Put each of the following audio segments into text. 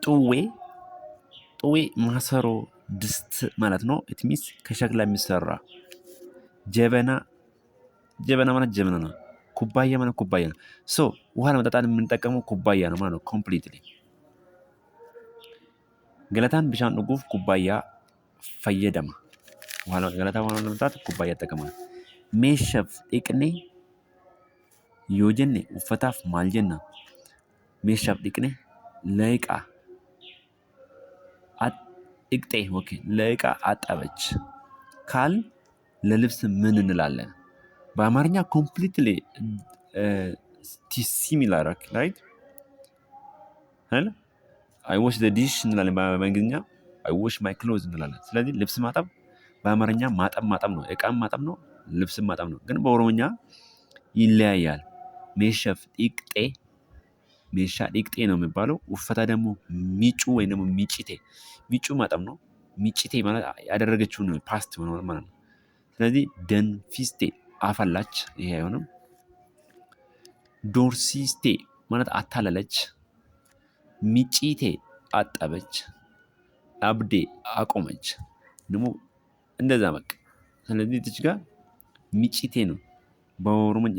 ጡዌ ጡዌ ማሰሮ ድስት ማለት ነው። ኢት ሚንስ ከሸክላ የሚሰራ ጀበና ጀበና ማለት ጀበና ነው። ኩባያ ማለት ኩባያ ነው። ሶ ውሃ ለመጠጣት የምንጠቀመው ኩባያ ነው ማለት ነው። ኮምፕሊትሊ ገለታን ብሻን dhuguuf ኩባያ fayyadama. ገለታ ውሃ ለመጠጣት ኩባያ ይጠቀማል። meeshaaf dhiqnee yoo jenne uffataaf maal jenna? meeshaaf dhiqnee ለዕቃ dhiqxee ኦኬ ለዕቃ አጠበች ካል ለልብስ ምን እንላለን? በአማርኛ ኮምፕሊትሊ ሲሚላር ራይት አይደል? አይ ዋሽ ዘ ዲሽ እንላለን በእንግሊዝኛ አይ ዋሽ ማይ ክሎዝ እንላለን። ስለዚህ ልብስ ማጠብ በአማርኛ ማጠብ ነው፣ ዕቃም ማጠብ ነው፣ ልብስም ማጠብ ነው። ግን በኦሮሞኛ ይለያያል። ሜሸፍ ዲቅጤ ሜሻ ዲቅጤ ነው የሚባለው። ውፈታ ደግሞ ሚጩ ወይ ደግሞ ሚጭቴ ሚጩ ማጠብ ነው። ሚጭቴ ማለት ያደረገችውን ፓስት ሆኖ ማለት ነው። ስለዚህ ደንፊስቴ አፈላች፣ ይሄ አይሆንም። ዶርሲስቴ ማለት አታለለች። ሚጪቴ አጠበች። አብዴ አቆመች። ደግሞ እንደዛ በቃ። ስለዚህ እዚህ ጋር ሚጪቴ ነው።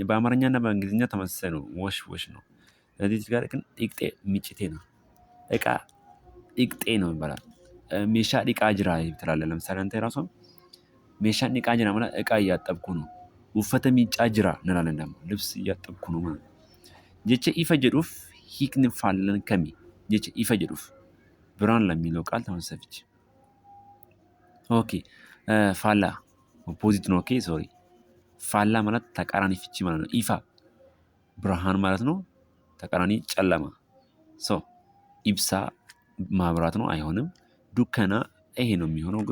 በአማርኛና በእንግሊዝኛ ተመሳሳይ ነው። ወሽ ነው። ስለዚህ እዚህ ጋር ግን ዲቅጤ ሚጪቴ ነው። ዕቃ ዲቅጤ ነው ይባላል። ሜሻ ዲቃ ጅራ ትላለህ። ለምሳሌ አንተ ራሱ ሜሻን ዲቃ ጅራ ማለት ዕቃ እያጠብኩ ነው። ውፈተ ሚጫ ጅራ እንላለን ደግሞ ልብስ እያጠብኩ ነው ማለት ነው። ጀቸ ኢፈ ጀዱፍ ሂክን ፋለን ከሚ ጀቸ ኢፈ ጀዱፍ ብርሃን ለሚለው ቃል ተመሰፍች። ኦኬ ፋላ ኦፖዚት ነው። ኦኬ ሶሪ ፋላ ማለት ተቃራኒ ፍቺ ማለት ነው። ኢፋ ብርሃን ማለት ነው። ተቃራኒ ጨለማ። ሶ ኢብሳ ማብራት ነው፣ አይሆንም። ዱከና ይሄ ነው የሚሆነው።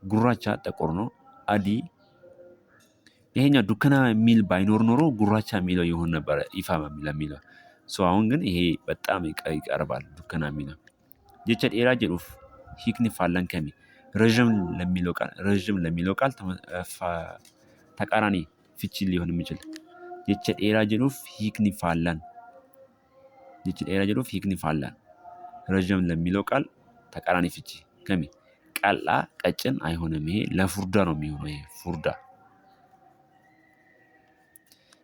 ጉራቻ ጥቁር ነው። አዲ ይሄኛው ዱከና የሚል ባይኖር ኖሮ ጉራቻ የሚለው ይሆን ነበረ፣ ኢፋ ለሚለው። ሶ አሁን ግን ይሄ በጣም ይቀርባል ዱከና የሚለው። ጀቸ ዴራ ጀዱፍ ሂክኒ ፋላን ከሚ ረዥም ለሚለው ቃል ተቃራኒ ፍቺ ሊሆን የሚችል ጀቸ ዴራ ጀዱፍ ሂክኒ ፋላን ረዥም ለሚለው ቃል ተቃራኒ ፍቺ ከሚ ቀላ ቀጭን አይሆንም። ይሄ ለፉርዳ ነው የሚሆነው። ይሄ ፉርዳ።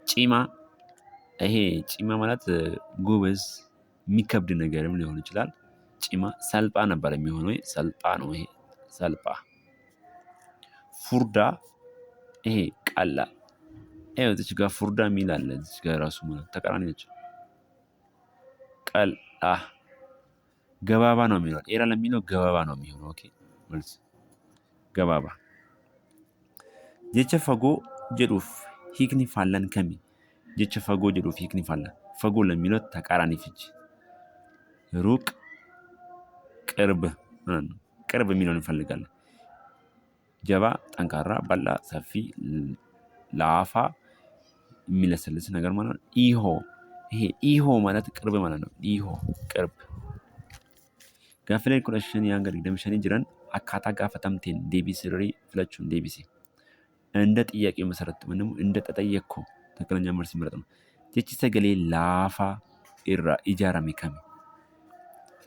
ጪማ ይሄ ጪማ ማለት ጎበዝ የሚከብድ ነገርም ሊሆን ይችላል። ጪማ ሰልጳ ነበር የሚሆነው። ይሄ ሰልጳ ነው። ይሄ ሰልጳ። ፉርዳ ይሄ ቀላ። ይሄ እዚህ ጋር ፉርዳ የሚል አለ። እዚህ ጋር ራሱ ማለት ተቃራኒ ናቸው። ቀላ ገባባ ነው የሚለው። ኤራ ለሚለው ገባባ ነው የሚሆነው። ኦኬ መልስ ገባባ። ጀቸ ፈጎ ጀዱፍ ሂክኒ ፋላን ከሚ ጀቸ ፈጎ ጀዱፍ ሂክኒ ፋላን ፈጎ ለሚለው ተቃራኒ ፍቺ ሩቅ ቅርብ ማለት ነው። ቅርብ የሚለውን እንፈልጋለን። ጀባ ጠንካራ፣ በላ ሰፊ፣ ለአፋ የሚለሰልስ ነገር ማለት ነው። ኢሆ ይሄ ኢሆ ማለት ቅርብ ማለት ነው። ኢሆ ቅርብ። ጋፍሌ ኩለሽን ያንገር ደምሸኒ ጅረን አካታ ጋፈተምቴን ዴቢሲ ሪ ፍለቹን ዴቢሲ እንደ ጥያቄው መሰረት ምንም እንደ ተጠየቅኩ ትክክለኛ መልስ ይመረጥ ነው። ጀቺ ሰገሌ ላፋ ኢራ ኢጃራሚ ከሚ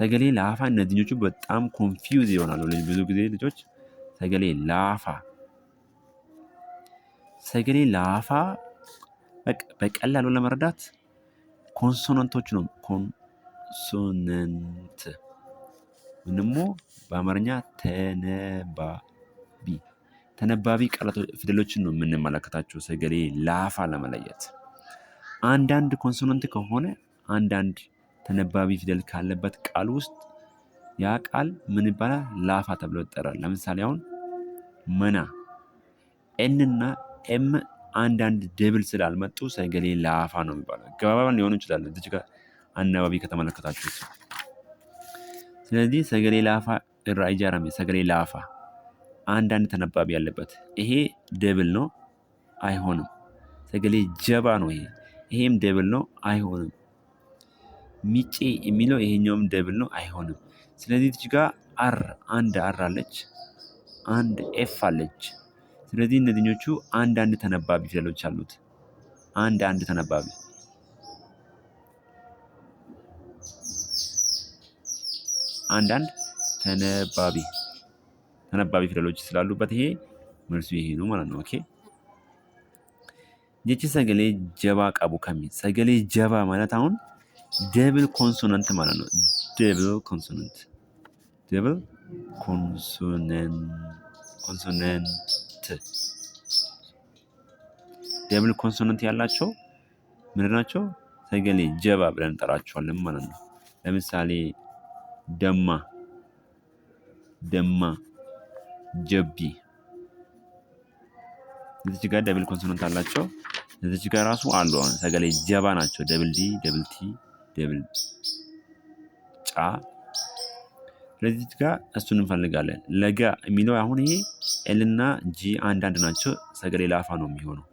ሰገሌ ላፋ። እነዚህኞቹ በጣም ኮንፊውዝ ይሆናሉ ብዙ ጊዜ ልጆች። ሰገሌ ላፋ በቀላሉ ለመረዳት ኮንሶናንቶች ነው። ኮንሶናንት ወይም በአማርኛ ተነባቢ ቃላቶች ፊደሎችን ነው የምንመለከታቸው ሰገሌ ላፋ ለመለየት። አንዳንድ ኮንሶናንት ከሆነ አንዳንድ ተነባቢ ፊደል ካለበት ቃል ውስጥ ያ ቃል ምን ይባላል? ላፋ ተብሎ ይጠራል። ለምሳሌ አሁን መና ኤን እና ኤም አንዳንድ ደብል ስላልመጡ ሰገሌ ላፋ ነው የሚባለው። አገባባን ሊሆኑ ይችላል እዚህ ጋር አናባቢ ከተመለከታችሁት። ስለዚህ ሰገሌ ላፋ ኢራ ኢጃራሚ ሰገሌ ላፋ አንዳንድ ተነባቢ ያለበት ይሄ ደብል ነው፣ አይሆንም። ሰገሌ ጀባ ነው ይሄም ደብል ነው፣ አይሆንም። ሚጬ የሚለው ይሄኛውም ደብል ነው፣ አይሆንም። ስለዚህ እዚህ ጋር አንድ አር አለች፣ አንድ ኤፍ አለች። ስለዚህ እነዚህኞቹ አንዳንድ ተነባቢ ፊደሎች አሉት። አንድ ተነባቢ አንዳንድ ተነባቢ ፊደሎች ስላሉበት ይሄ መልሱ ይሄ ነው ማለት ነው። ኦኬ jechi sagalee jabaa qabu kami? Sagalee jabaa ማለት አሁን ደብል ኮንሶናንት ማለት ነው። ደብል ኮንሶናንት ደብል ኮንሶናንት ያላቸው ምንድን ናቸው? ሰገሌ ጀባ ብለን እንጠራቸዋለን ማለት ነው። ለምሳሌ ደማ፣ ጀቢ እዚህ ጋር ደብል ኮንሶናንት አላቸው። እዚህ ጋር ራሱ አሉ። አሁን ሰገሌ ጀባ ናቸው። ደብል ዲ፣ ደብል ቲ፣ ደብል ጫ። ስለዚህ ጋር እሱን እንፈልጋለን። ለጋ የሚለው አሁን ይሄ ኤል እና ጂ አንዳንድ ናቸው። ሰገሌ ላፋ ነው የሚሆነው።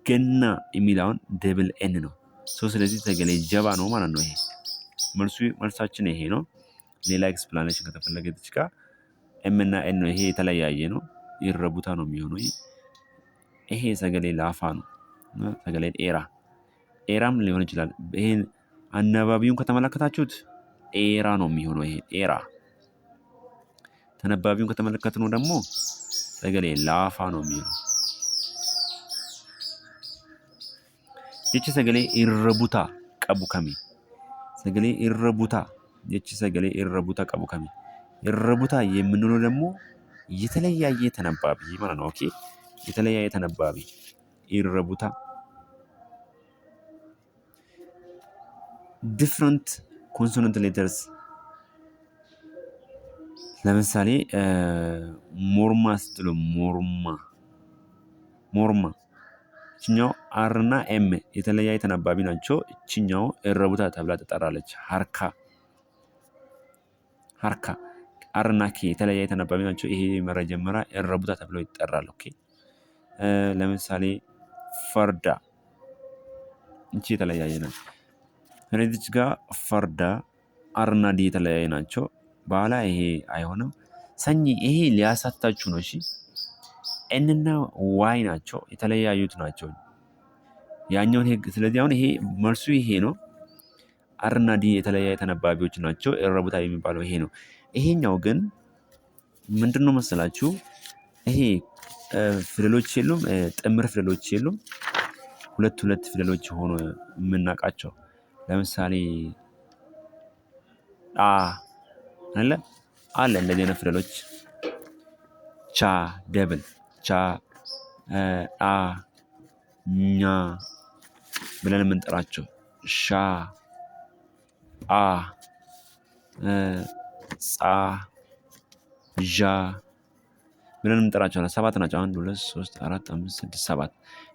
ገና የሚለውን ደብል ኤን ነው። ስለዚህ ሰገሌ ጀባ ነው ማለት ነው። ይሄ መልሳችን ይሄ ነው። ሌላ ኤክስፕላኔሽን ከተፈለገ እዚህ ጋር ኤም እና ኤን ነው። ይሄ የተለያየ ነው። ይረቡታ ነው የሚሆነው። ይሄ ሰገሌ ላፋ ነው። ሰገሌ ኤራም ሊሆን ይችላል። ይሄን አነባቢውን ከተመለከታችሁት ኤራ ነው የሚሆነው። ይሄ ኤራ። ተነባቢውን ከተመለከትነው ደግሞ ሰገሌ ላፋ ነው የሚሆነው። jechi sagalee irra butaa qabu kami? Sagalee irra butaa jechi sagalee irra butaa qabu kami? irra butaa የምንለው ደግሞ የተለያየ ተነባቢ ማለት ነው። ኦኬ የተለያየ ተነባቢ irra butaa different consonant letters ለምሳሌ ሞርማ ስትሉ ሞርማ እችኛው አር እና ኤም የተለያየ ተነባቢ ናቸው። እችኛው እረቡታ ተብላ ትጠራለች። ሀርካ አር እና ኬ የተለያየ ተነባቢ ናቸው። ይሄ መጀመሪያ እረቡታ ተብሎ ይጠራል። ኦኬ ለምሳሌ ፈርዳ እቺ የተለያየ ናት። ስለዚህ ጋር ፈርዳ አር እና ዲ የተለያየ ናቸው። በኋላ ይሄ አይሆንም። ሰኚ ይሄ ሊያሳታችሁ ነው። እሺ ኤን እና ዋይ ናቸው። የተለያዩት ናቸው ያኛውን ህግ። ስለዚህ አሁን ይሄ መልሱ ይሄ ነው። አር እና ዲ የተለያየ ተነባቢዎች ናቸው። እረቡታ የሚባለው ይሄ ነው። ይሄኛው ግን ምንድነው መሰላችሁ? ይሄ ፊደሎች የሉም፣ ጥምር ፊደሎች የሉም። ሁለት ፊደሎች ሆኖ የምናውቃቸው ለምሳሌ አለ እንደዚህ አይነት ፊደሎች ቻ ደብል ቻ ኛ ብለን የምንጠራቸው ሻ ጻ ዣ ብለን የምንጠራቸው 7 ናቸው። 1 2 3 4 5 6 7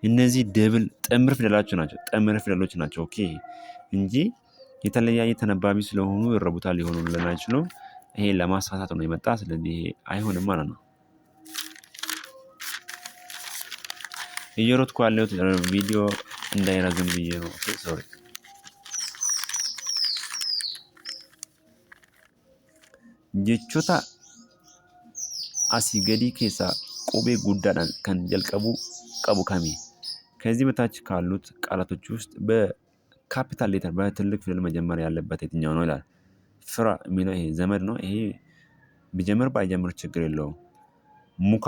እነዚህ ደብል ጥምር ፊደሎች ናቸው። ኦኬ እንጂ የተለያየ ተነባቢ ስለሆኑ ይረቡታ ሊሆኑ አይችሉም። ይሄ ለማሳሳት ነው የመጣ። ስለዚህ አይሆንም ማለት ነው። እየሮጥኩ ያለሁት ቪዲዮ እንዳይረዝም ብዬ ነው። ሶሪ። jechoota asii gadii keessaa qubee guddaadhaan kan jalqabu qabu kami? ከዚህ በታች ካሉት ቃላቶች ውስጥ በካፒታል ሌተር በትልቅ ፊደል መጀመር ያለበት የትኛው ነው ይላል። ፍራ የሚለው ይሄ ዘመድ ነው። ይሄ ቢጀምር ባይጀምር ችግር የለውም። ሙካ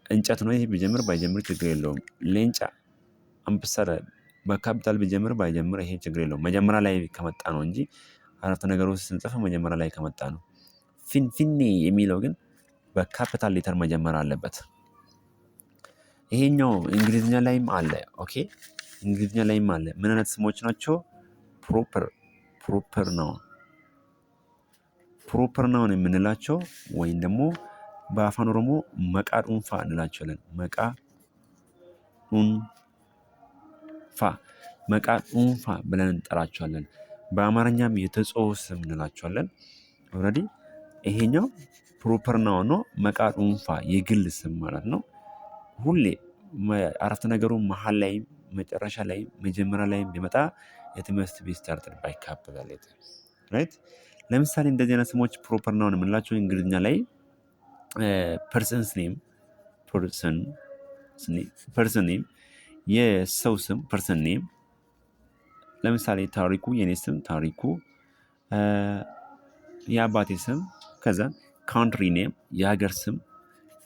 እንጨት ነው። ይሄ ቢጀምር ባይጀምር ችግር የለውም። ሌንጫ አንበሳ በካፒታል ቢጀምር ባይጀምር ይሄ ችግር የለውም። መጀመሪያ ላይ ከመጣ ነው እንጂ አረፍተ ነገር ውስጥ ስንጽፍ መጀመሪያ ላይ ከመጣ ነው። ፊንፊኔ የሚለው ግን በካፒታል ሌተር መጀመር አለበት። ይሄኛው እንግሊዝኛ ላይም አለ። ኦኬ እንግሊዝኛ ላይም አለ። ምን አይነት ስሞች ናቸው? ፕሮፐር ናውን የምንላቸው ወይም ደግሞ በአፋን ኦሮሞ መቃ ዱንፋ እንላቸዋለን። መቃ ዱንፋ ብለን እንጠራቸዋለን። በአማርኛም የተጽኦ ስም እንላቸዋለን። ኦልሬዲ ይሄኛው ፕሮፐር ናውን ነው። መቃ ዱንፋ የግል ስም ማለት ነው። ሁሌ አረፍተ ነገሩ መሀል ላይ መጨረሻ ላይ መጀመሪያ ላይ ቢመጣ የትምህርት ቤት ስታርተር ባይ ካፒታል ሌተር ራይት። ለምሳሌ እንደዚህ አይነት ስሞች ፕሮፐር ናውን የምንላቸው እንግሊዝኛ ላይ ፐርሰን ኔም የሰው ስም ፐርሰን ኔም። ለምሳሌ ታሪኩ የኔ ስም ታሪኩ፣ የአባቴ ስም ከዛ ካንትሪ ኔም የሀገር ስም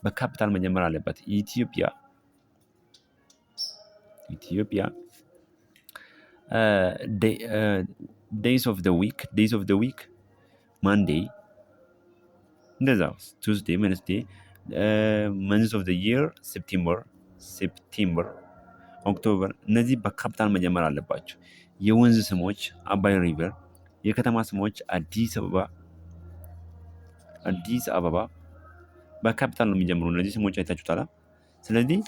በካፒታል መጀመር አለበት። ኢትዮጵያ ዴይስ ኦፍ ዘ ዊክ ማንዴይ እንደዛ ቱዝዴይ ዌድነስዴይ መንዝ ኦፍ ዘ ይር ሴፕቴምበር ኦክቶበር እነዚህ በካፒታል መጀመር አለባቸው። የወንዝ ስሞች አባይ ሪቨር፣ የከተማ ስሞች አዲስ አበባ በካፒታል ነው የሚጀምሩ። እነዚህ ስሞች አይታችሁታል። ስለዚህ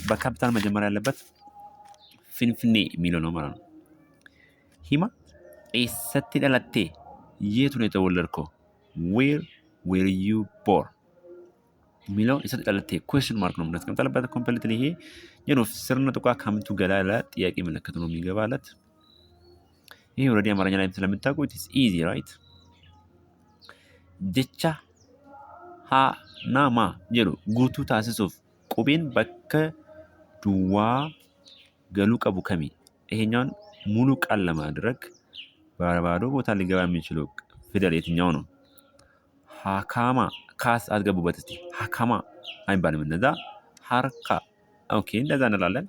በካፒታል መጀመር ያለበት ፊንፊኔ የሚለው ነው ማለት ነው። ሂማ ኤሰቲ ደለቴ የቱ ነው የተወለድከው? ዌር ዩ ቦር የሚለው ኤሰቲ ደለቴ ኩዌስችን ማርክ ነው የምናስቀምጣለበት። ኮምፕሊትሊ ይሄ ስርነ ጥቋ ከምቱ ገላለ ጥያቄ ምልክት ነው የሚገባለት። ይሄ ኦልሬዲ አማርኛ ላይ ስለምታውቁ ኢትስ ኢዚ ራይት። ጀቻ ሀ ናማ ጀሉ ጉቱ ታስሱፍ ቁቤን በከ ዱዋ ገሉ ቀቡ ከሚ ይሄኛውን ሙሉ ቃል ለማድረግ ባዶ ቦታ ሊገባ የሚችለው ፊደል የትኛው ነው? ሀካማ ካስ አትገቡበት እስቲ። ሀካማ አይባልም እንደዛ። ሀርካ ኦኬ እንደዛ እንላለን።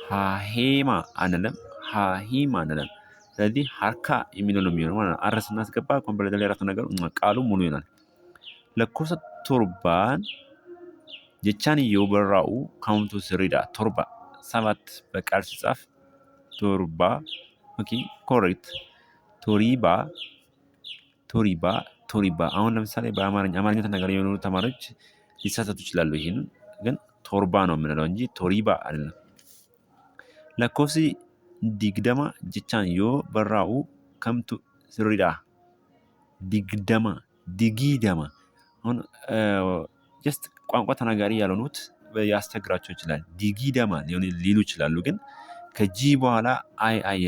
ሀሄማ አንለም፣ ሀሂማ አንለም። ስለዚህ ሀርካ የሚለው ነው የሚሆነው ማለት ነው። አረስ እናስገባ ኮምፕሊት ላይ ራሱ ነገር ቃሉ ሙሉ ይሆናል። ለኮሰ ቶርባን ጀቻን የበራኡ ካውንቱ ስሪዳ ቶርባ 7 በቃል ሲጻፍ ቶርባ ኦኬ ኮሬክት። ቶሪባ አሁን ለምሳሌ አማርኛ ተናጋሪ የሆኑ ተማሪዎች ሊሳሳቱ ይችላሉ። ይሄን ግን ቶርባ ነው የምንለው እንጂ ቶሪባ አይደለም። ለኮሲ ዲግደማ ጀቻን ዮ በራኡ ከምቱ ስሪዳ ዲጊደማ አሁን ጀስት ቋንቋ ተናጋሪ ያልሆኑት ያስቸግራቸው ይችላል። ዲጊደማ ሊሉ ይችላሉ። ግን ከጂ በኋላ አይ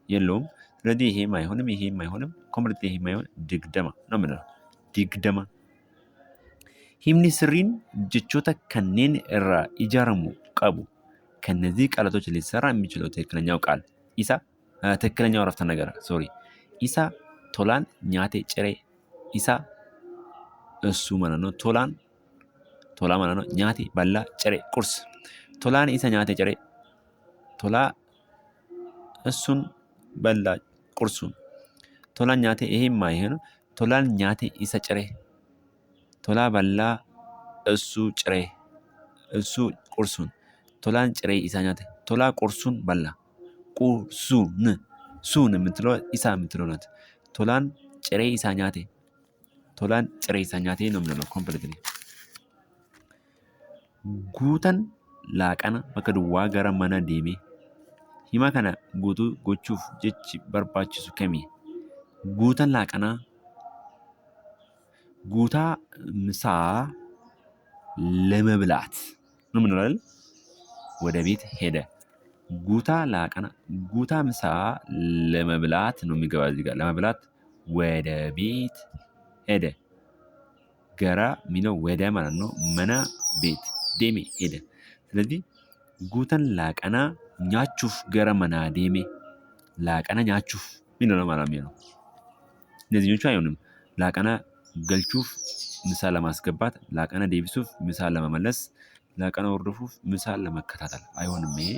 የለውም። ስለዚህ ይሄም አይሆንም ኮምፕሊት ይሄም አይሆን ዲግደማ ነው የምንለው። ዲግደማ ሂምኒ ስሪን ጀቾታ ከኔን እራ ኢጃረሙ ቀቡ ከነዚህ ቃላቶች ሊሰራ የሚችለው ትክክለኛው ቃል ትክክለኛው አረፍተ ነገር ኢሳ ቶላን ኛቴ ጭሬ ኢሳ እሱ ማለት ነው። ቶላ ማለት ነው ኛቴ በላ ጭሬ ቁርስ። ቶላን ኢሳ ኛቴ ጭሬ ቶላ እሱን በላ ቁርሱን። ቶላን ኛቴ ይሄም አይሆን። ቶላን ኛቴ ኢሳ ጭሬ ቶላ በላ እሱ ጭሬ እሱ ቁርሱን። ቶላን ጭሬ ኢሳ ኛቴ ቶላ ቁርሱን በላ። ሱን የምትለው ኢሳ የምትለው ናት። ቶላን ጭሬ ኢሳ ኛቴ ነው የምንለው ኮምፕሊትሊ። ጉተን ላቀና bakka duwwaa gara mana deeme hima kana guutuu gochuuf jechi barbaachisu kami? Guutan laaqanaa guutaa ምሳaa ለመብላት ነው የምንለው አይደል? ወደ ቤት ሄደ። ጉታ ላቀና ጉታ ምሳ ለመብላት ነው የሚገባ እዚህ ጋር ለመብላት ወደ ቤት ሄደ። ገራ የሚለው ወደ ማለት ነው። መና ቤት ዴሜ ሄደ። ስለዚህ ጉተን ላቀና ኛቹፍ ገረ መና ዴሜ ላቀና ኛቹፍ የሚለው ነው ማለት ነው። እነዚህኞቹ አይሆንም። ላቀና ገልቹፍ ምሳ ለማስገባት፣ ላቀና ዴቢሱፍ ምሳ ለመመለስ፣ ላቀና ወርዶፉፍ ምሳ ለመከታተል አይሆንም። ይሄ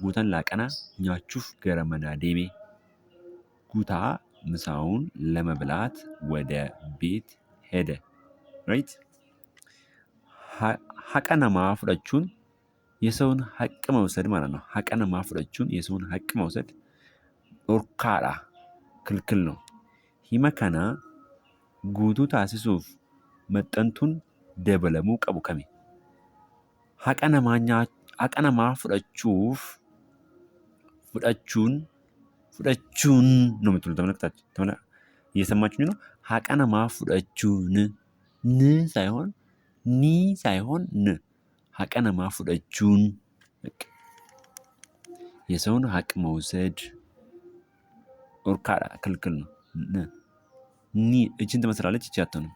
ጉተን ላቀና ኛቹፍ ገረ መና ዴሜ ጉታ ምሳውን ለመብላት ወደ ቤት ሄደ። ራይት ሀቀነማ ፍለቹን የሰውን ሀቅ መውሰድ ማለት ነው። ሀቀነማ ፍለቹን የሰውን ሀቅ መውሰድ ኦርካዳ ክልክል ነው። ሂመከና ጉቱ ታሲሱፍ መጠንቱን ደበለሙ ቀቡ ከሚ ሀቀነማ ፍለቹን ነው የምትሉ ተመለከታችሁ። እየሰማችሁኝ ነው። ሀቀነማ ፍለቹን ን ሳይሆን ኒ ሳይሆን ን ሀቀነማ ፍለቹን የሰውን ሀቅ መውሰድ ኦርካዳ ክልክል ነው። ኒ እችን ትመስላለች። እቺ አትሆንም።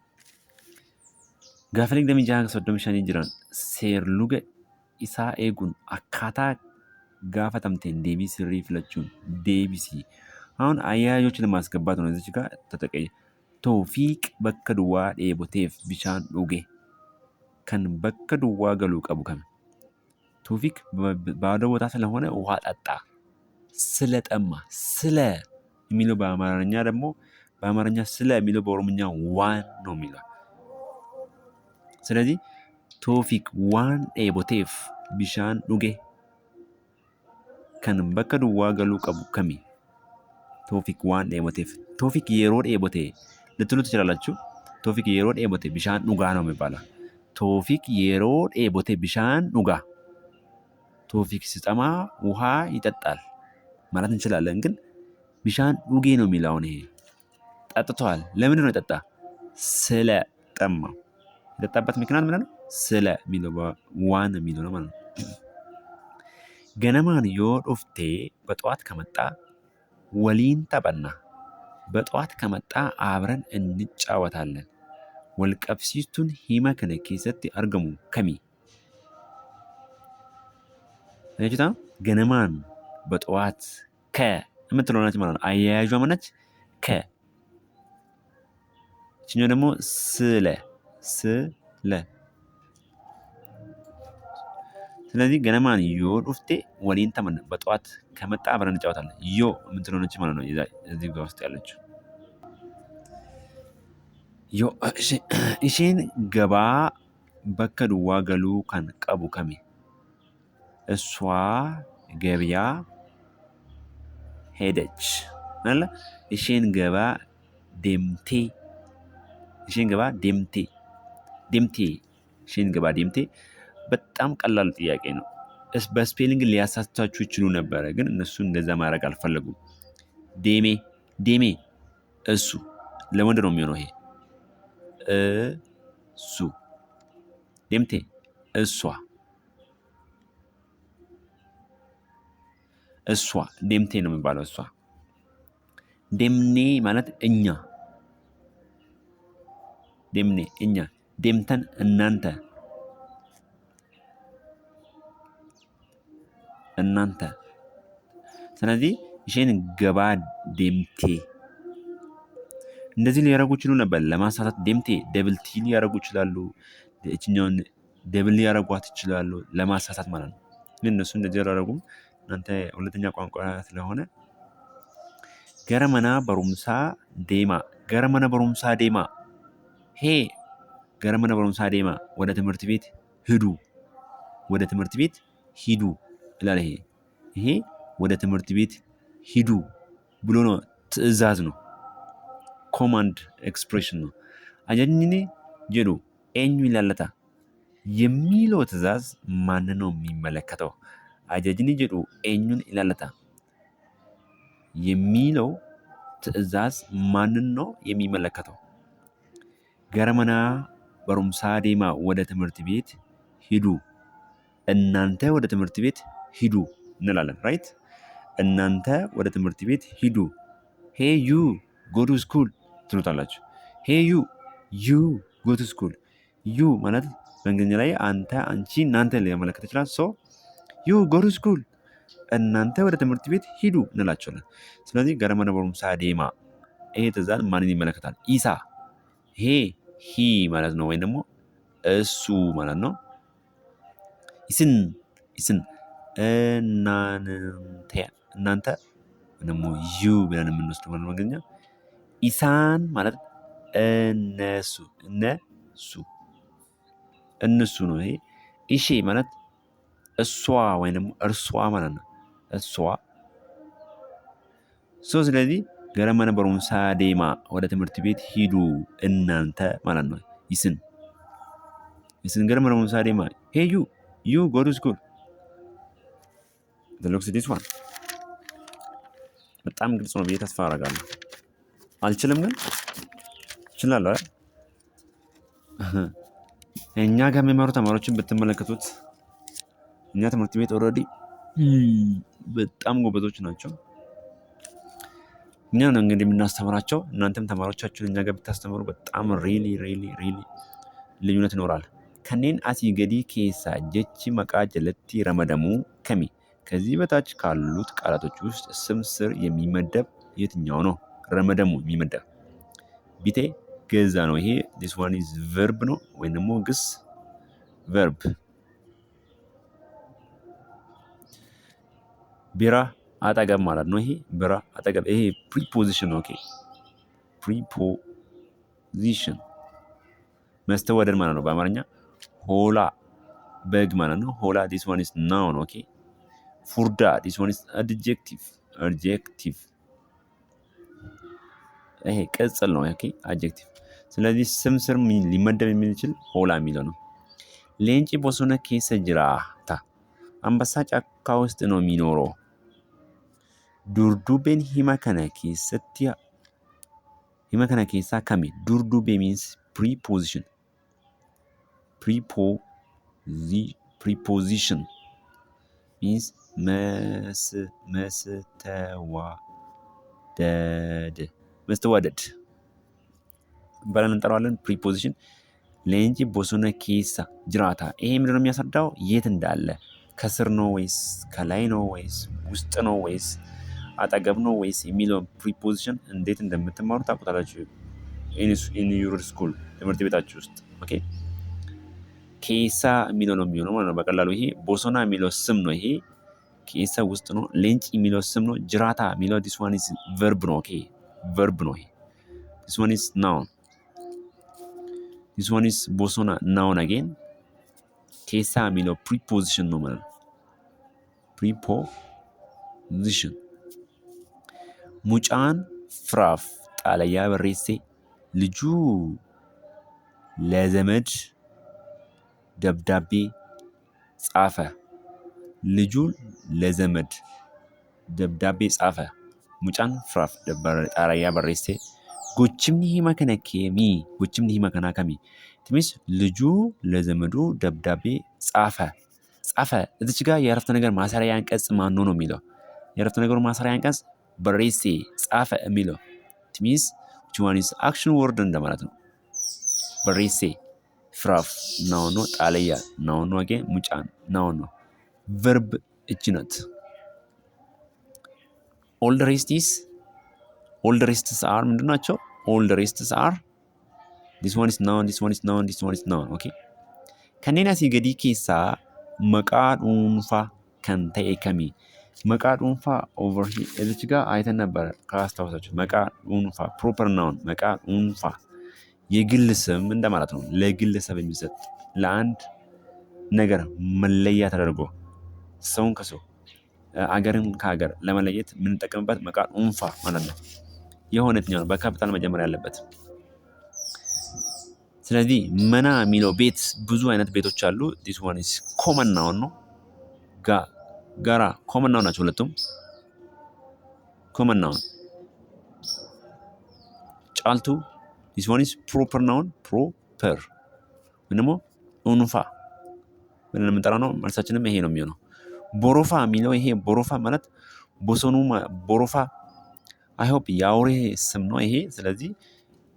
ጋፈሌክ ደሚ ጃሃ ሶዶም ሸኒ ጅራን ሴርሉገ ኢሳ ኤጉን አካታ ጋፈተምቴን ዴቢ ስሪ ፍለቹን ዴቢሲ አሁን አያያዦችን ለማስገባት ነው። እዚች ጋር ተጠቀየ ቶፊቅ በከ ዱዋ ዴቦቴፍ ቢሻን ዱጌ ከን በከ ዱዋ ገሉ ቀቡ ከም ቶፊቅ ባዶ ቦታ ስለሆነ ውሃ ጠጣ። ስለጠማ ስለ የሚለው በአማርኛ ደግሞ በአማርኛ ስለ የሚለው በኦሮምኛ ዋን ነው የሚለው። ስለዚህ ቶፊቅ ዋን ዴቦቴፍ ቢሻን ዱጌ ከን በከ ዱዋ ገሉ ቀቡ ከሚ ቶፊቅ ዋን ዴቦቴፍ ቶፊቅ የሮ ዴቦቴ ልትሉ ትችላላችሁ። ቶፊቅ የሮ ዴቦቴ ቢሻን ዱጋ ነው የሚባለው። ቶፊቅ የሮ ዴቦቴ ቢሻን ዱጋ ቶፊቅ ሲጠማ ውሃ ይጠጣል ማለት እንችላለን። ግን ቢሻን ዱጌ ነው የሚለው። አሁን ይሄ ጠጥቷል። ለምንድን ነው የጠጣ? ስለ ጠማው። የጠጣበት ምክንያት ምንድን ነው? ስለ የሚለው ዋን የሚለው ነው ማለት ነው። ገነማን ዮ ዱፍቴ በጠዋት ከመጣ ወሊን ተበና በጠዋት ከመጣ አብረን እንጫወታለን። ወልቀብሲቱን ሂመ ከነ ኬሰቲ አርገሙ ከሚ ለጅታ ገነማን በጠዋት ከ የምትለው ናች ማለት ነው። አያያጇ ማነች? ከ እችኛው ደግሞ ስለ ስለ ስለዚህ ገነማን ዮ ዱፍቴ ወሊን ተመና በጠዋት ከመጣ አብረን እንጫወታለን። ዮ የምትለው ነች ማለት ነው። እዚህ ጋር ውስጥ ያለችው ዮ ኢሼን ገባ በከ ዱዋ ገሉ ከን ቀቡ ከሚ እሷ ገበያ ሄደች አለ። ኢሼን ገባ ደምቴ ኢሼን ገባ ደምቴ ደምቴ ኢሼን ገባ ደምቴ በጣም ቀላል ጥያቄ ነው። በስፔሊንግ ሊያሳስታችሁ ይችሉ ነበረ፣ ግን እነሱ እንደዛ ማድረግ አልፈለጉም። ዴሜ ዴሜ እሱ ለወንድ ነው የሚሆነው። ይሄ እሱ ደምቴ እሷ እሷ ደምቴ ነው የሚባለው። እሷ ደምኔ ማለት እኛ ደምኔ እኛ ደምተን እናንተ እናንተ ስለዚህ ኢሼን ገባ ደምቴ እንደዚህ ሊያደርጉ ይችሉ ነበር ለማሳሳት። ደምቴ ደብልቲ ሊያደርጉ ይችላሉ። እችኛውን ደብል ሊያደርጓት ይችላሉ ለማሳሳት ማለት ነው። ግን እነሱ እንደዚህ ያደረጉም እናንተ ሁለተኛ ቋንቋ ስለሆነ ገረመና በሩምሳ ዴማ ገረመና በሩምሳ ዴማ ሄ ገረመና በሩምሳ ዴማ ወደ ትምህርት ቤት ሂዱ ወደ ትምህርት ቤት ሂዱ ይላል። ይሄ ወደ ትምህርት ቤት ሂዱ ብሎ ነው፣ ትዕዛዝ ነው፣ ኮማንድ ኤክስፕሬሽን ነው። አጀኝኔ ጀዱ ኤኙ ይላለታ የሚለው ትዕዛዝ ማን ነው የሚመለከተው? አጀጅኒ ጀዱ ኤኙን ይላለታ የሚለው ትዕዛዝ ማንን ነው የሚመለከተው? ገረመና በሩምሳ ዴማ ወደ ትምህርት ቤት ሂዱ፣ እናንተ ወደ ትምህርት ቤት ሂዱ እንላለን። ራይት እናንተ ወደ ትምህርት ቤት ሂዱ። ሄ ዩ ጎ ቱ ስኩል ትሉታላችሁ። ሄ ዩ ጎ ቱ ስኩል። ዩ ማለት በእንግሊዝኛ ላይ አንተ፣ አንቺ፣ እናንተ ሊያመለክት ይችላል። ሶ ዩ ጎ ቱ ስኩል እናንተ ወደ ትምህርት ቤት ሂዱ እንላቸዋለን። ስለዚህ ገረመና በሩምሳ ዴማ ይሄ ትዕዛዝ ማንን ይመለከታል? ኢሳ ሄ ሂ ማለት ነው፣ ወይም ደግሞ እሱ ማለት ነው። ኢስን ኢስን እናንተ ደግሞ ዩ ብለን የምንወስደው ማለት ነው። እንግዲህ ኢሳን ማለት እነሱ እነሱ ነው። ይሄ ኢሼ ማለት እሷ ወይም ደግሞ እርሷ ማለት ነው። እሷ ስለዚህ ገረመና በሩምሳ ዴማ ወደ ትምህርት ቤት ሂዱ እናንተ ማለት ነው። ኢስን ገረመና በሩምሳ ዴማ ሄ ዩ ጎ ቱ ስኩል ሎክስ ዲስ ዋን በጣም ግልጽ ነው ብዬ ተስፋ አደርጋለሁ። አልችልም ግን እችላለሁ። እኛ ጋር የሚማሩ ተማሪዎችን ብትመለከቱት እኛ ትምህርት ቤት ኦልሬዲ በጣም ጎበዞች ናቸው። እኛ ነው እንግዲህ የምናስተምራቸው። እናንተም ተማሪዎቻችሁን እኛ ጋር ብታስተምሩ በጣም ሪሊ ልዩነት ይኖራል። ከኔን አሲ ገዲ ኬሳ ጀቺ መቃ ጀለቲ ረመደሙ ከሚ ከዚህ በታች ካሉት ቃላቶች ውስጥ ስም ስር የሚመደብ የትኛው ነው ረመደሙ የሚመደብ? ቢቴ ገዛ ነው። ይሄ this one is verb ነው ወይም ደግሞ ግስ verb። ቢራ አጠገብ ማለት ነው። ይሄ ቢራ አጠገብ ይሄ ፕሪፖዚሽን ነው። ኦኬ ፕሪፖዚሽን መስተወደድ ማለት ነው በአማርኛ። ሆላ በግ ማለት ነው። ሆላ this one is noun። ኦኬ ፉርዳ this one is adjective። ይሄ ቅጽል ነው። ኦኬ adjective። ስለዚህ ስም ስር ሊመደብ የሚችል ሆላ የሚለው ነው። ሌንጪ ቦሶነ ኬሰ ጅራታ አንበሳ ጫካ ውስጥ ነው የሚኖረው። ዱርዱቤን ሂማ ከነ ኬሳ ከሚ ዱርዱቤ means preposition means መስተዋደድ ብለን እንጠራዋለን። ፕሪፖዚሽን ሌንጂ ቦሶነ ኬሳ ጅራታ። ይሄ ምንድን ነው የሚያስረዳው? የት እንዳለ፣ ከስር ነው ወይስ ከላይ ነው ወይስ ውስጥ ነው ወይስ አጠገብ ነው ወይስ የሚለውን ፕሪፖዚሽን እንዴት እንደምትማሩ ታውቁታላችሁ ኢን ዩር ስኩል ትምህርት ቤታችሁ ውስጥ። ኦኬ ኬሳ የሚለው ነው የሚሆነው ማለት ነው በቀላሉ። ይሄ ቦሶና የሚለው ስም ነው። ይሄ ኬሳ ውስጥ ነው። ሌንጭ የሚለው ስም ነው። ጅራታ የሚለው this one is verb ነው። ኦኬ verb ነው። ይሄ this one is noun። this one is ቦሶና noun again። ኬሳ የሚለው preposition ነው ማለት ነው። preposition ሙጫን ፍራፍ ጣለያ በሬሴ ልጁ ለዘመድ ደብዳቤ ጻፈ። ልጁ ለዘመድ ደብዳቤ ጻፈ። ሙጫን ፍራፍ ጣለያ በሬሴ ጎችምኒ ሂማ ከና ከሚ ትሚስ ልጁ ለዘመዱ ደብዳቤ ጻፈ። እዚች ጋር የአረፍተ ነገር ማሰሪያ አንቀጽ ማን ነው የሚለው? የአረፍተ ነገሩ ማሰሪያ አንቀጽ በሬሴ ጻፈ የሚለው ትሚስ ቹዋኒስ አክሽን ወርድ እንደማለት ነው። በሬሴ ፍራፍ ናውን ነው። ጣለያ ናውን ነው። አገ ሙጫን ናውን ነው። ቨርብ እች ናት። ኦል ዘ ሬስትስ አር ምንድን ናቸው? ኦል ዘ ሬስትስ አር this one is noun. ኦኬ ከኔና ሲገዲ ኬሳ መቃ ዱንፋ ከን ተኤ ከሚ መቃ ዱንፋ ኦቨር ሂር እዚች ጋር አይተን ነበር ካስታወሳችሁ። መቃ ዱንፋ ፕሮፐር ናውን መቃ ዱንፋ የግል ስም እንደማለት ነው። ለግለሰብ የሚሰጥ ለአንድ ነገር መለያ ተደርጎ ሰውን ከሰው አገርን ከሀገር ለመለየት የምንጠቀምበት መቃ ዱንፋ ማለት ነው። የሆነትኛው ነው በካፒታል መጀመሪያ ያለበት። ስለዚህ መና የሚለው ቤት ብዙ አይነት ቤቶች አሉ። this one is common noun ነው። ጋራ common noun ናቸው ሁለቱም common noun። ጫልቱ this one is proper noun proper ወይም ደግሞ ኡንፋ ብለን የምንጠራው ነው። መልሳችንም ይሄ ነው የሚሆነው። ቦሮፋ የሚለው ይሄ ቦሮፋ ማለት ቦሶኑ ቦሮፋ አይ ሆፕ የአውሬ ስም ነው ይሄ። ስለዚህ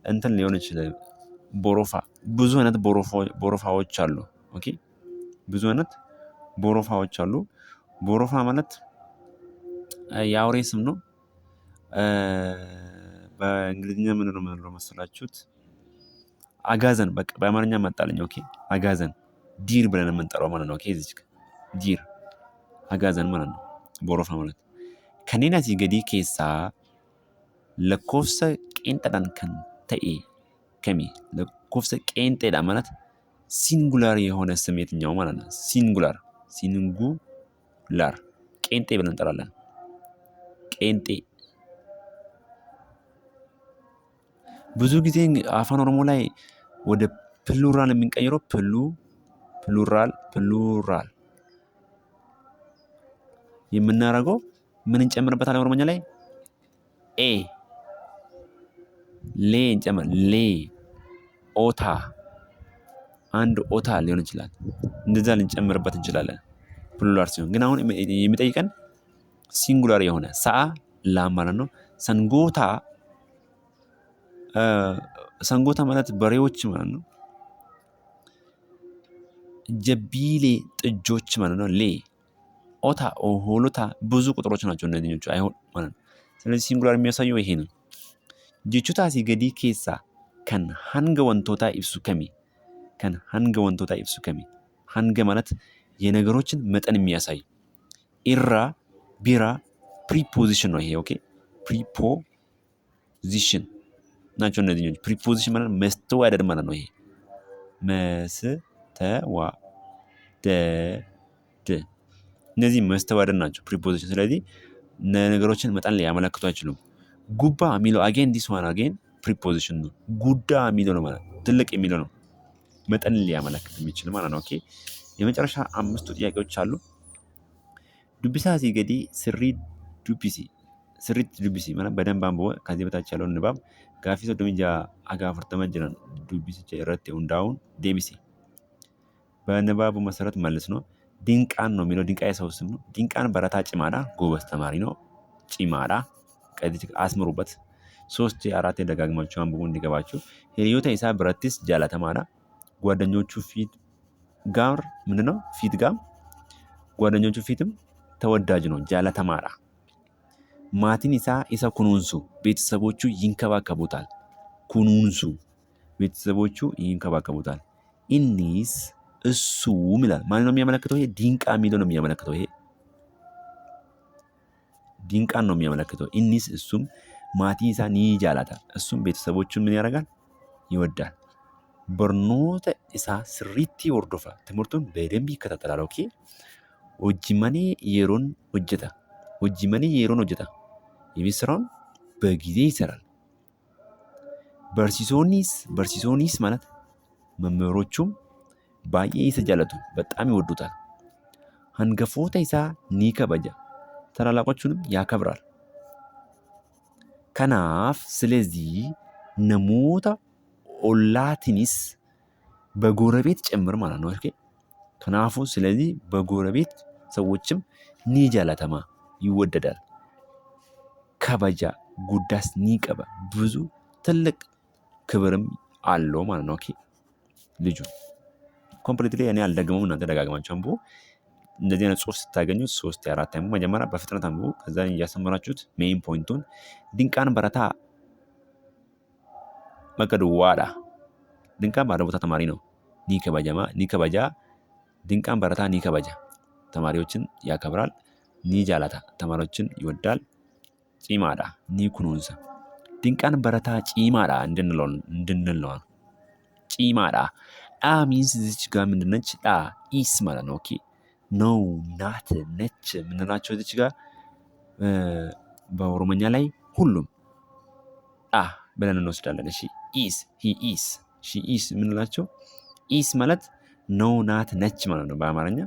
እንትን ሊሆን ይችላል። ቦሮፋ ብዙ አይነት ቦሮፋዎች አሉ። ኦኬ ብዙ አይነት ቦሮፋዎች አሉ። ቦሮፋ ማለት የአውሬ ስም ነው። በእንግሊዝኛ ምን ነው መሰላችሁት? አጋዘን። በቃ በአማርኛ መጣለኝ። ኦኬ አጋዘን ዲር ብለን የምንጠራው ማለት ነው። ኦኬ እዚች ዲር አጋዘን ማለት ነው ቦሮፋ ማለት። ከኔና ሲገዲ ኬሳ ለኮፍሰ ቄንጠዳን ከን ተኤ ከሚ ለኮፍሰ ቄንጤዳ ማለት ሲንጉላር የሆነ ስም የትኛው ማለት ነው? ሲንጉላር ቄንጤ ብለን እንጠራለን። ቄንጤ ብዙ ጊዜ አፋን ኦሮሞ ላይ ወደ ፕሉራል የምንቀይረው ፕሉራል የምናደርገው ምን እንጨምርበታለን? ኦሮሞኛ ላይ ኤ ሌ እንጨምር ሌ ኦታ አንድ ኦታ ሊሆን ይችላል። እንደዛ ልንጨምርበት እንችላለን ፕሉራል ሲሆን። ግን አሁን የሚጠይቀን ሲንጉላር የሆነ ሰአ ላም ማለት ነው። ሰንጎታ ማለት በሬዎች ማለት ነው። ጀቢሌ ጥጆች ማለት ነው። ሌ ኦታ ሆሎታ ብዙ ቁጥሮች ናቸው እነዚህኞቹ አይሆን ማለት ነው። ስለዚህ ሲንጉላር የሚያሳየው ይሄ ነው። jechoota asii gadii keessaa kan hanga wantootaa ibsu kami? kan hanga wantootaa ibsu kami? hanga ማለት የነገሮችን መጠን የሚያሳይ ኢራ ቢራ ፕሪፖዚሽን ነው ይሄ። ኦኬ ፕሪፖዚሽን ናቸው እነዚህኞች። ፕሪፖዚሽን ማለት መስተዋደድ ማለት ነው። ይሄ መስተዋደድ እነዚህ መስተዋደድ ናቸው ፕሪፖዚሽን። ስለዚህ ነገሮችን መጠን ሊያመለክቱ አይችሉም። ጉባ የሚለው አጌን ዲስ ዋን አጌን ፕሪፖዚሽን ነው። ጉዳ የሚለው ነው ማለት ትልቅ የሚለው ነው መጠን ሊያመለክት የሚችል ማለት ነው። ኦኬ የመጨረሻ 5 ጥያቄዎች አሉ። ዱቢሳ asii gadii sirrii dubbisi. Sirriitti dubbisi ማለት በደንብ አንብቦ ከዚህ በታች ያለውን ንባብ gaaffii 36 haga 40 jiran dubbisicha irratti hundaa'uun deebisi። በንባቡ መሰረት መልስ ነው። ድንቃን ነው የሚለው ድንቃ የሰው ስም ነው። ድንቃን በረታ ጭማዳ ጎበዝ ተማሪ ነው። ጭማዳ ከዚህ አስምሩበት። 3 4 ደጋግማችሁ አንብቡ እንዲገባችሁ። ሂሪዮታ ኢሳ ብረትስ ጃለተማዳ ጓደኞቹ ፊት ጋር ምንድነው ፊት ጋር ጓደኞቹ ፊትም ተወዳጅ ነው። ጃለተማዳ ማቲን ኢሳ ኢሳ ኩኑንሱ ቤተሰቦቹ ይንከባከቡታል። ኩኑንሱ ቤተሰቦቹ ይንከባከቡታል። ኢኒስ እሱ ይላል። ማን ነው የሚያመለክተው? ይሄ ድንቃ የሚለው ነው የሚያመለክተው። ይሄ ድንቃን ነው የሚያመለክተው። ኢኒስ እሱም ማቲ ኢሳ ኒ ጃላታ እሱም ቤተሰቦቹን ምን ያደርጋል? ይወዳል። በርኖተ ኢሳ ስሪቲ ወርዶፋ ትምህርቱን በደንብ ይከታተላል። ኦኬ ወጅመኔ የሮን ወጀታ ወጅመኔ የሮን ወጀታ የቤት ስራውን በጊዜ ይሰራል። በርሲሶኒስ ማለት መምህሮቹም ባዬ ይሰጃለቱ በጣም ይወዱታል። አንገፎታ ኢሳ ኒ ከበጃ ታላላቆቹንም ያከብራል። ከናፍ ስለዚህ ነሞታ ኦላቲኒስ በጎረቤት ጭምር ማለት ነው። ኦኬ ከናፉ ስለዚህ በጎረቤት ሰዎችም ኒ ጃለተማ ይወደዳል። ከበጃ ጉዳስ ኒ ቀበ ብዙ ትልቅ ክብርም አለው ማለት ነው። ኦኬ ልጁ ኮምፕሊትሊ እኔ አልደግመውም፣ እናንተ ደጋግማችሁ አንብቡ። እንደዚህ አይነት ጽሁፍ ስታገኙት 3 4 ታይሙ መጀመሪያ በፍጥነት አንብቡ። ከዛ እያሰመራችሁት ሜይን ፖይንቱን ድንቃን በረታ መቀዱዋዳ ድንቃን ባለ ቦታ ተማሪ ነው። ኒከበጃ ድንቃን በረታ ኒከበጃ ተማሪዎችን ያከብራል። ኒጃላታ ተማሪዎችን ይወዳል። ጪማዳ ኒኩኑንሰ ድንቃን በረታ ጪማዳ እንድንል ነው። ጪማዳ ዳ ሚንስ እዚች ጋር ምንድነች? ዳ ኢስ ማለት ነው። ኦኬ ነው ናት ነች ምንላቸው እዚች ጋር በኦሮሞኛ ላይ ሁሉም ዳ ብለን እንወስዳለን። እሺ ኢስ ሂ ኢስ ሺ ኢስ ምንላቸው ኢስ ማለት ነው ናት ነች ማለት ነው። በአማርኛ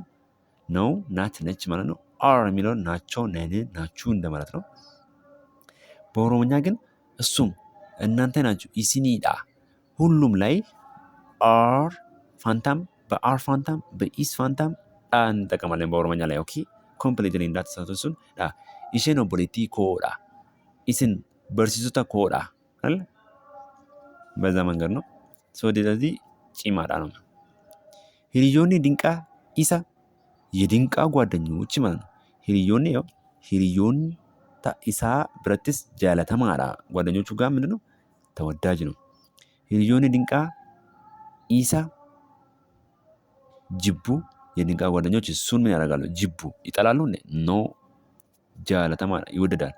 ነው ናት ነች ማለት ነው። አር የሚለው ናቸው ነን ናችሁ እንደማለት ነው። በኦሮሞኛ ግን እሱም እናንተ ናችሁ ኢሲኒዳ ሁሉም ላይ አር ፋንታም በአር ፋንታም በኢስ ፋንታም ዳ እንጠቀማለን በኦሮሞኛ ላይ። ኦኬ ኮምፕሊትሊ እንዳትሳሳቱ። እሱን ዳ ኢሼን ኦቦሌቲ ኮዳ ኢስን በርሲሶታ ኮዳ አይደል? በዛ መንገድ ነው። ስለዚህ ጪማዳ ነው። ሂሪዮኒ ድንቃ ኢሳ የድንቃ ጓደኞች ማለት ነው። ሂሪዮኒ ያው ሂሪዮን ኢሳ ብረትስ ጃለተማዳ ጓደኞቹ ጋር ምንድነው ተወዳጅ ነው። ሂሪዮኒ ድንቃ ኢሳ ጅቡ የድንቃ ጓደኞች እሱን ምን ያደርጋሉ? ጅቡ ይጠላሉ። ኖ ጃለተማዳ ይወደዳል።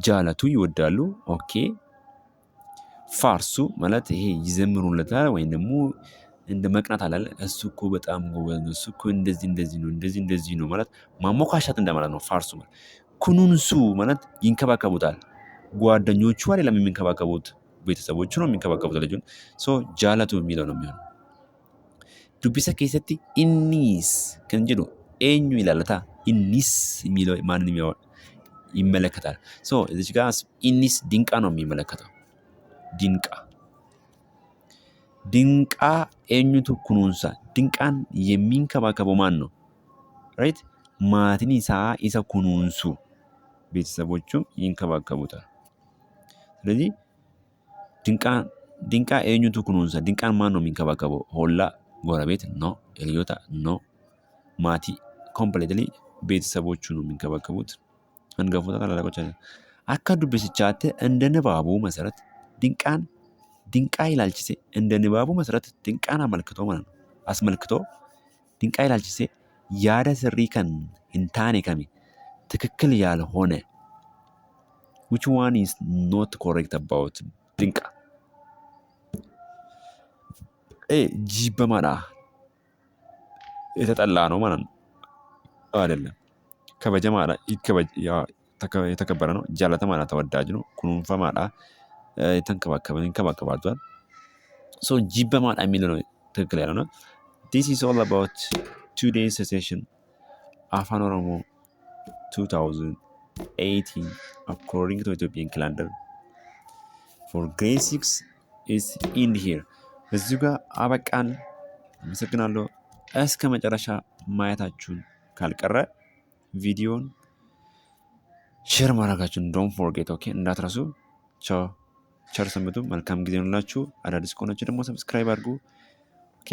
ጃለቱ ይወዳሉ። ኦኬ ፋርሱ ማለት ይሄ ይዘምሩለታል ወይም ደግሞ እንደ መቅናት አላለ እሱ እኮ በጣም ጎበዝ ነው፣ እሱ እኮ እንደዚህ ነው እንደዚህ ነው ማለት ማሞካሻት እንደማለት ነው። ፋርሱ ማለት ኩኑንሱ ማለት ይንከባከቡታል። ጓደኞቹ አይደለም የሚንከባከቡት ቤተሰቦቹ ነው የሚንከባከቡት ልጁን። ሶ ጃለቱ የሚለው ነው የሚሆነው። ዱቢሳ ኬሰቲ ኢኒስ ከንጀዱ ኤኙ ይላለታ ኢኒስ የሚለው ማንንም ይመለከታል። ሶ እዚች ጋር ኢኒስ ድንቃ ነው የሚመለከተው። ድንቃ ኤኙቱ ኩኑንሳ ድንቃን የሚንከባከበው ማን ነው? ራይት ማቲን ኢሳ ኩኑንሱ ቤተሰቦቹም ይንከባከቡታል። ስለዚህ ድንቃ ኤኙቱ ኩኑንሳ ድንቃን ማን ነው የሚንከባከበው? ሆላ ጎረቤት ነው። ኤልዮታ ነው። ማቲ ኮምፕሊትሊ ቤተሰቦቹ ነው የሚንከባከቡት። አንገፎታ ታላላቆች akka dubbisichaatti እንደ ንባቡ መሰረት ድንቃ ይላልችሴ እንደ ንባቡ መሰረት ድንቃን አስመልክቶ ድንቃ ይላልችሴ ያደ ስሪ ከን hintaane kami ትክክል ያልሆነ which one is not correct about ድንቃ ጂበማዳ የተጠላ ነው ማለት ነው አይደለም ከበጀማዳ የተከበረ ነው ጃለተማዳ ተወዳጅ ነው ኩኑንፈማዳ ይንከባከባቸዋል so ጂበማዳ የሚል ነው ትክክል ያለው ነው this is all about today's session Afaan Oromoo 2018 according to Ethiopian calendar for grade 6 is in here እዚሁ ጋር አበቃን አመሰግናለሁ እስከ መጨረሻ ማየታችሁን ካልቀረ ቪዲዮን ሼር ማድረጋችሁን don't forget okay እንዳትረሱ ቻው ቸር ሰንብቱ መልካም ጊዜ ይሁንላችሁ አዳዲስ ከሆናችሁ ደግሞ ሰብስክራይብ አድርጉ ኦኬ